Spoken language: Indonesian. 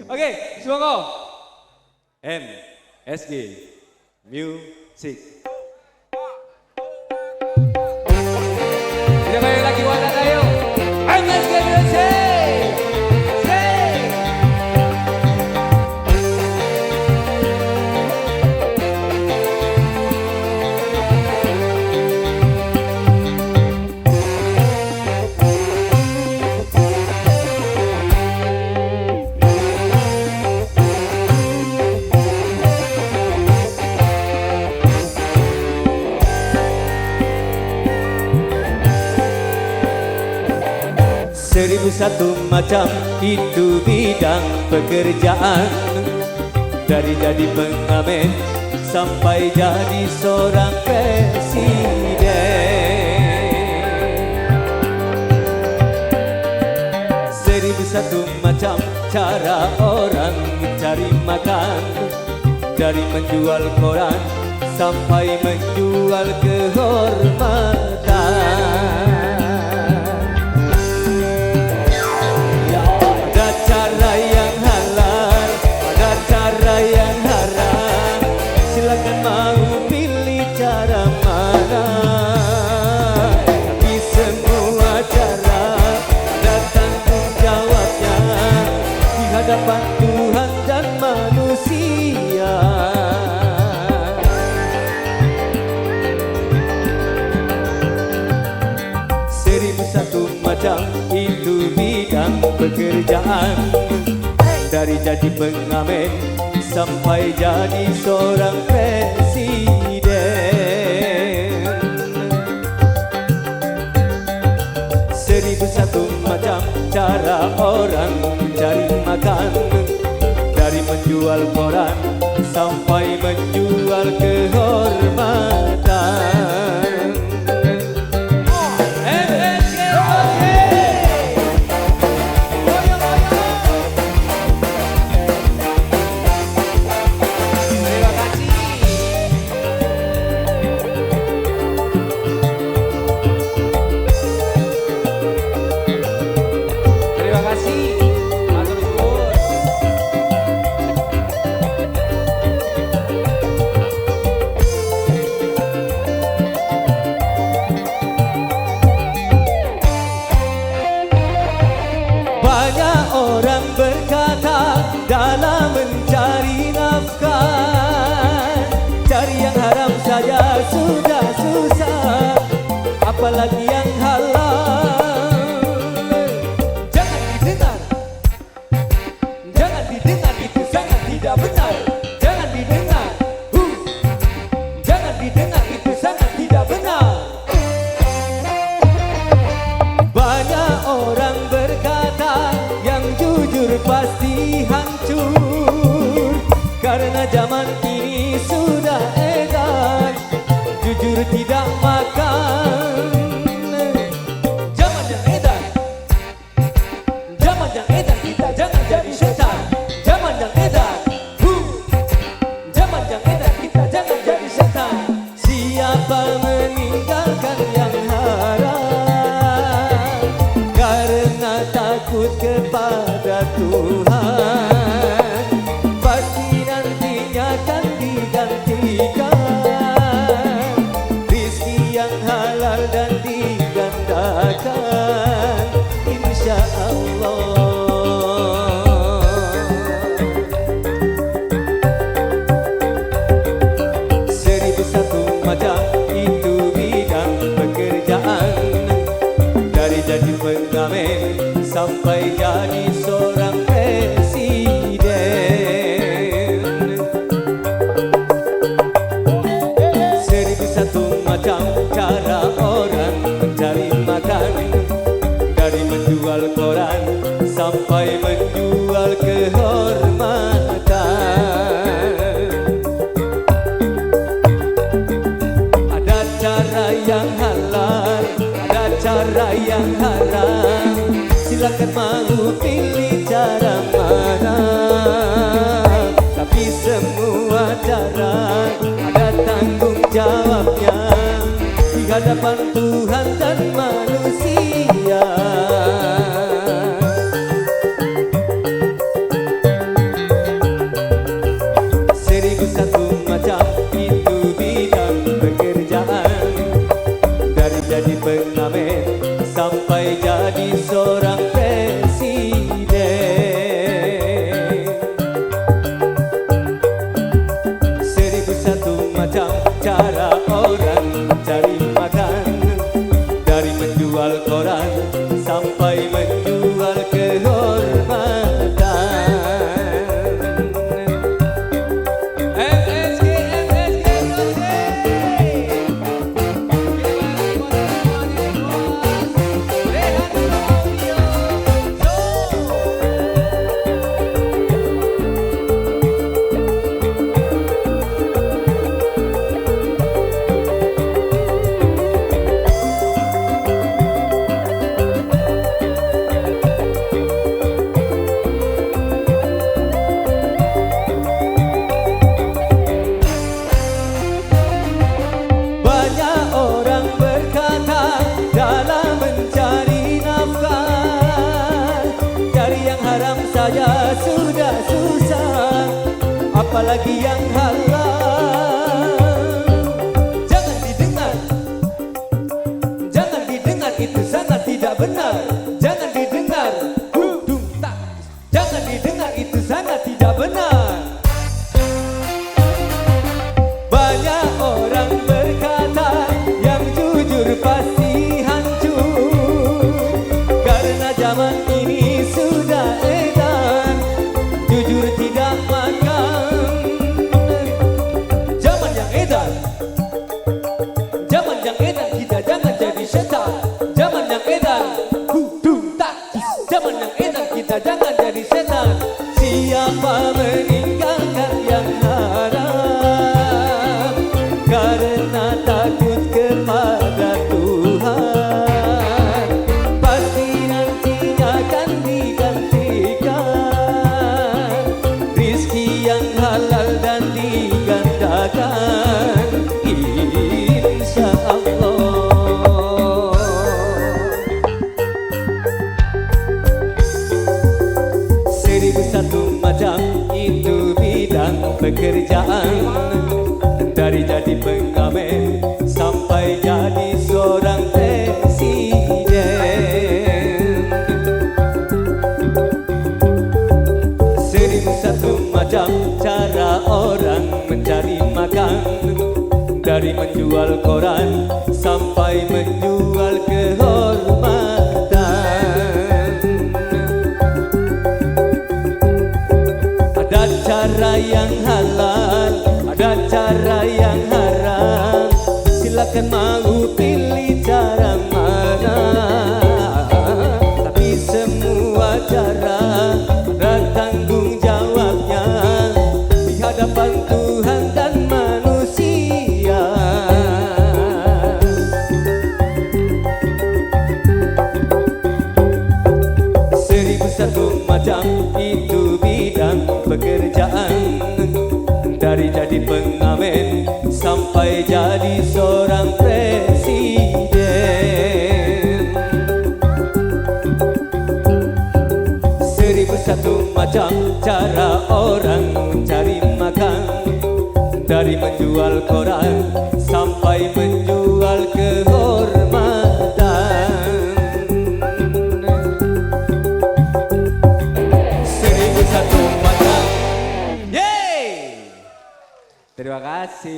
Oke, semoga MSG Music. Tidak banyak lagi wadah ayo. MSG Music. Seribu satu macam itu bidang pekerjaan, dari jadi pengamen sampai jadi seorang presiden. Seribu satu macam cara orang cari makan, dari menjual koran sampai menjual kehormatan. Hadapan Tuhan dan manusia. Seribu satu macam itu bidang pekerjaan, dari jadi pengamen sampai jadi seorang presiden. Seribu satu macam cara orang cari makan, dari menjual koran sampai menjual kehormatan. Orang berkata dalam mencari nafkah, cari yang haram saja sudah susah, apalagi yang halal. Jangan didengar, jangan didengar, itu sangat tidak benar. Jangan didengar, jangan didengar, itu sangat tidak benar. Banyak orang berkata yang jujur pasti hancur, karena zaman ini sudah edan jujur tidak makan. Zaman yang edan, zaman yang edan, kita jangan jadi setan. Zaman yang edan, zaman yang edan, kita jangan jadi setan. Siapa meninggalkan yang haram karena takut kepada Tuhan, pasti nantinya akan digantikan rizki yang halal dan digandakan, insya Allah. Seribu satu macam itu bidang pekerjaan, dari jadi pengamen sampai jadi seorang presiden. Seribu satu macam cara orang mencari makan, dari menjual koran sampai menjual kehormatan. Ada cara yang halal, ada cara yang haram, silakan mau pilih cara mana, tapi semua cara ada tanggung jawabnya di hadapan Tuhan dan manusia. saya sudah susah, apalagi yang halal. Jangan didengar, jangan didengar, itu sangat tidak benar. Jangan didengar, dung tak. Jangan didengar, itu sangat tidak benar. Banyak orang berkata yang jujur pasti hancur, karena zaman ini sudah edan, jujur tidak makan. Zaman yang edan, zaman yang edan, kita jangan jadi setan. Zaman yang edan, dung tak. Zaman yang edan, kita jangan jadi setan. Siapa meninggalkan yang haram karena takut kepada Tuhan, pasti nantinya akan digantikan rizki yang halal dan digandakan, insya Allah. Seribu satu macam itu bidang pekerjaan, dari jadi pengamen sampai jadi seorang presiden. Seribu satu macam cara orang mencari makan, dari menjual koran sampai menjual kehormatan. Ada cara yang halal, ada cara yang haram, silakan mau pilih cara mana. Tapi semua cara ada tanggung jawabnya di hadapan Tuhan dan manusia. Seribu satu macam itu bidang pekerjaan, dari jadi pengamen sampai jadi seorang presiden. Seribu satu macam cara orang mencari makan, dari menjual koran sampai menjual kehormatan. Seribu satu macam. Yeay! Terima kasih.